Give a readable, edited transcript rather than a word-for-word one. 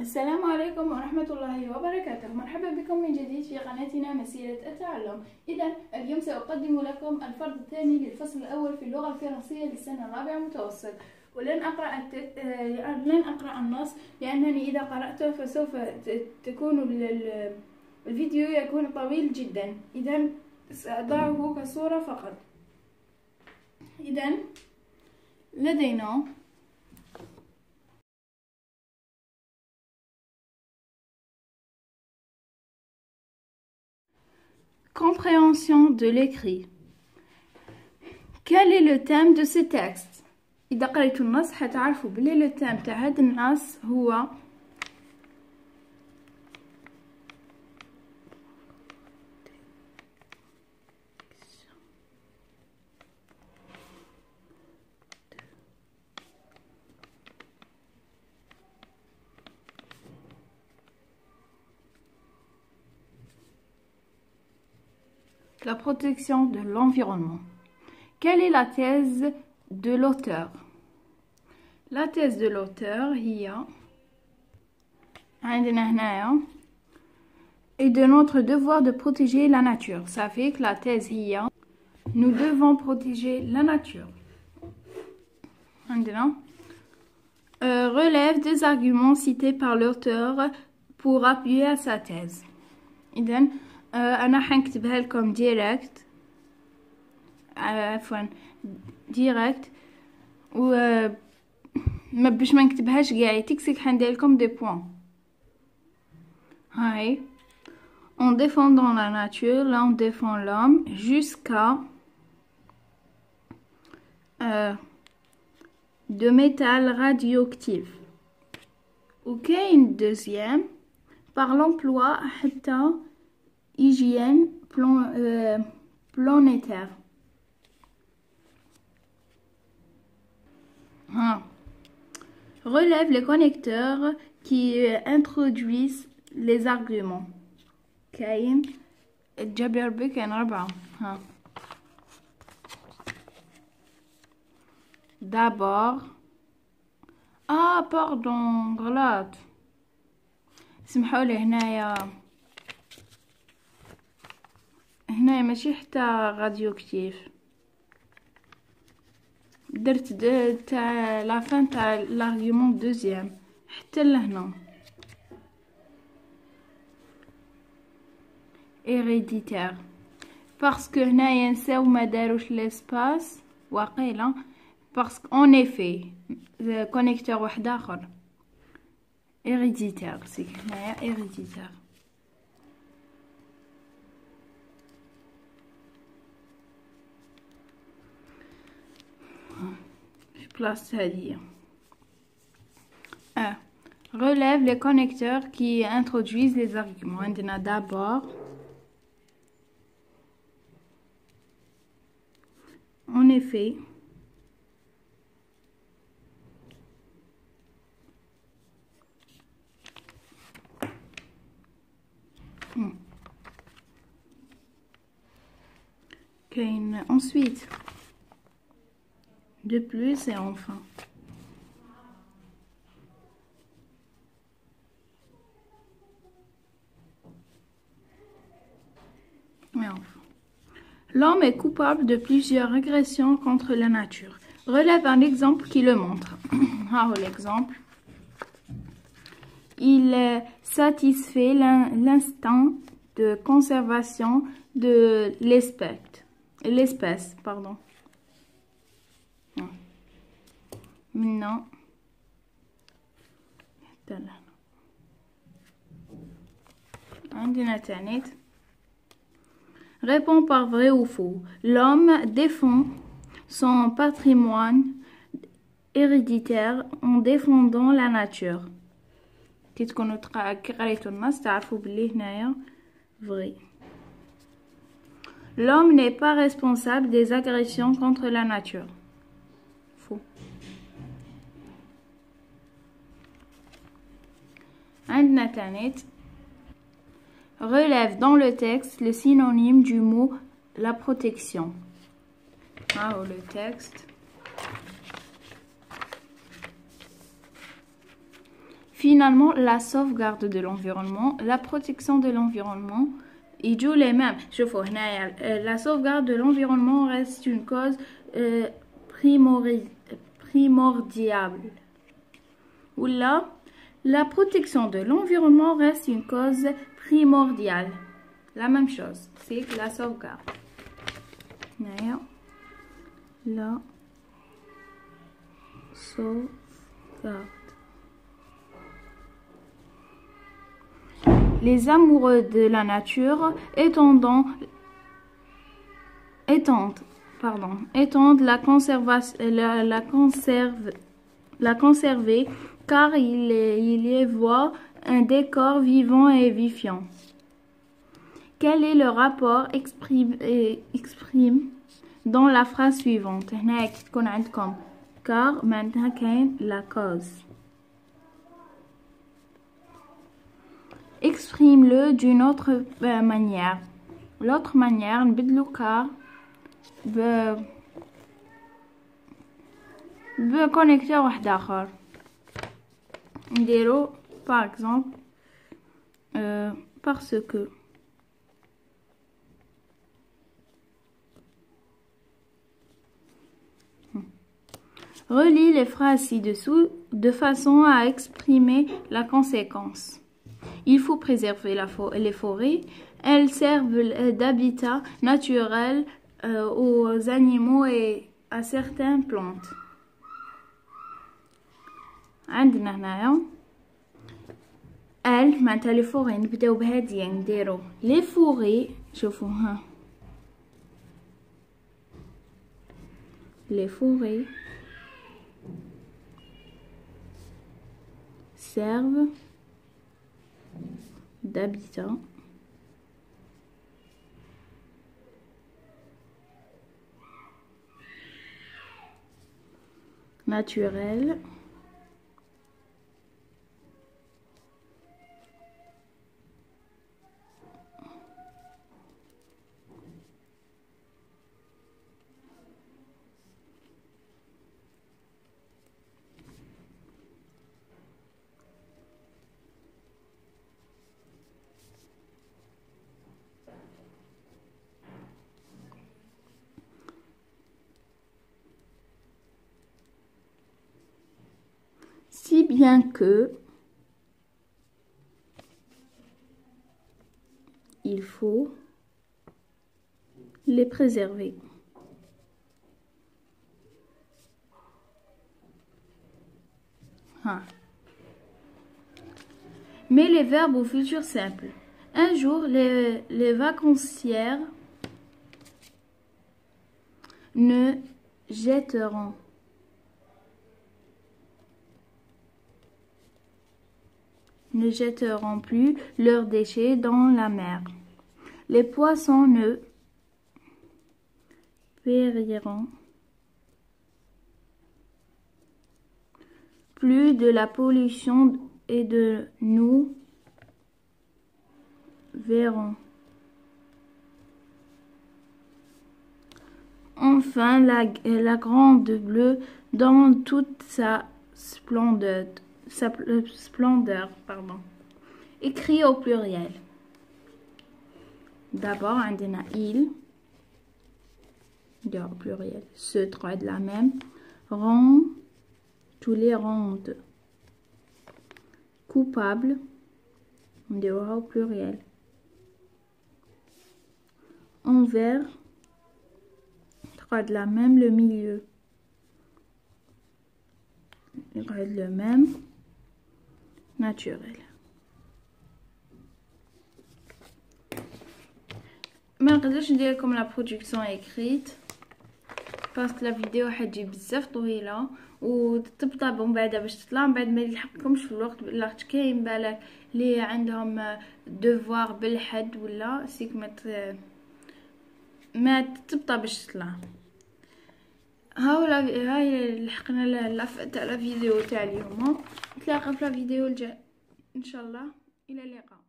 السلام عليكم ورحمة الله وبركاته. مرحبا بكم من جديد في قناتنا مسيرة التعلم. إذا اليوم سأقدم لكم الفرد الثاني للفصل الأول في اللغة الفرنسية للسنة الرابعة متوسط، ولن أقرأ النص لأنني إذا قرأته فسوف تكون الفيديو يكون طويل جدا. إذا سأضعه كصورة فقط. إذا لدينا compréhension de l'écrit. Quel est le thème de ce texte? إذا قريتوا النص حتعرفوا بلي لو تام تاع هذا النص هو la protection de l'environnement. Quelle est la thèse de l'auteur? La thèse de l'auteur هي عندنا هنايا et de notre devoir de protéger la nature. Ça fait que la thèse هي nous devons protéger la nature. عندنا relève des arguments cités par l'auteur pour appuyer à sa thèse. إذن أنا حنكتبها لكم ديريكت، عفوا ديريكت، و ما باش ما نكتبهاش كاع تكسك حندير لكم دي بوين. هاي en défendant la nature, là on défend l'homme jusqu'à de métal radioactif. Ok, une deuxième par l'emploi حتى hygiène planétaire. Relève les connecteurs qui introduisent les arguments. كاين الجبر بي كاين 4. D'abord pardon غلط، سمحولي. هنايا ماشي حتى راديوكتيف، درت تاع لا فان تاع لارغيومون دوزيام حتى لهنا. héréditaire باسكو هنايا نساو ما داروش ليسباس واقيلا، باسكو اون افي كونيكتور واحد اخر héréditaire. سي هنايا héréditaire. place هذه. Relève les connecteurs qui introduisent les arguments. عندنا d'abord en effet كاين ensuite de plus et enfin. Et enfin. L'homme est coupable de plusieurs régressions contre la nature. Relève un exemple qui le montre. Alors l'exemple. Il satisfait l'instinct de conservation de l'espèce, pardon. Non. عندنا تانيت. Réponds par vrai ou faux. L'homme défend son patrimoine héréditaire en défendant la nature. كي تكونوا قريتوا النص تعرفوا بلي هنايا vrai. L'homme n'est pas responsable des agressions contre la nature. Faux. عندنا تانيت. Relève dans le texte le synonyme du mot la protection. Le texte. finalement la sauvegarde de l'environnement, la protection de l'environnement يجوا les mêmes. شوفوا هنايا la sauvegarde de l'environnement reste une cause primordiale. Ou là, la protection de l'environnement reste une cause primordiale. La même chose, c'est la sauvegarde. La sauvegarde. Les amoureux de la nature étendent la conserver car il y voit un décor vivant et vivifiant. Quel est le rapport exprime dans la phrase suivante. هنا تكون عندكم car معناتها كاين la cause. Exprime-le d'une autre manière. L'autre manière نبدلو car بكونيكتور واحد آخر. نديرو par exemple parce que. Relis les phrases ci-dessous de façon à exprimer la conséquence. Il faut préserver les forêts. Elles servent d'habitat naturel aux animaux et à certaines plantes. عندنا هنايا ال معناتها لي فوري نبداو بهادية نديرو لي فوري. شوفوا ها لي فوري servent d'habitat naturel si bien que il faut les préserver. Mais les verbes au futur simple. Un jour, les vacancières ne jetteront plus leurs déchets dans la mer. Les poissons ne périront plus de la pollution et de nous verrons. Enfin, la grande bleue dans toute sa splendeur. Écrit au pluriel. D'abord, عندنا il, au pluriel, ce trois de la même, rend, tous les rendent. Coupable, on dira au pluriel. Envers, trois de la même, le milieu. Le même, naturel. ما نقدرش ندير لكم لا برودكسيون اكريت باسكو لا فيديو حتجي بزاف طويله وتطبطبوا من بعد باش تطلع من بعد ما يلحقكمش في الوقت لاخاطش كاين بالك اللي عندهم دوفوار بالحد ولا سيك ما تطبطب باش تطلع. هاي لحقنا تاع لا فيديو تاع اليوم. نتلاقى في لا فيديو الجاي ان شاء الله. الى اللقاء.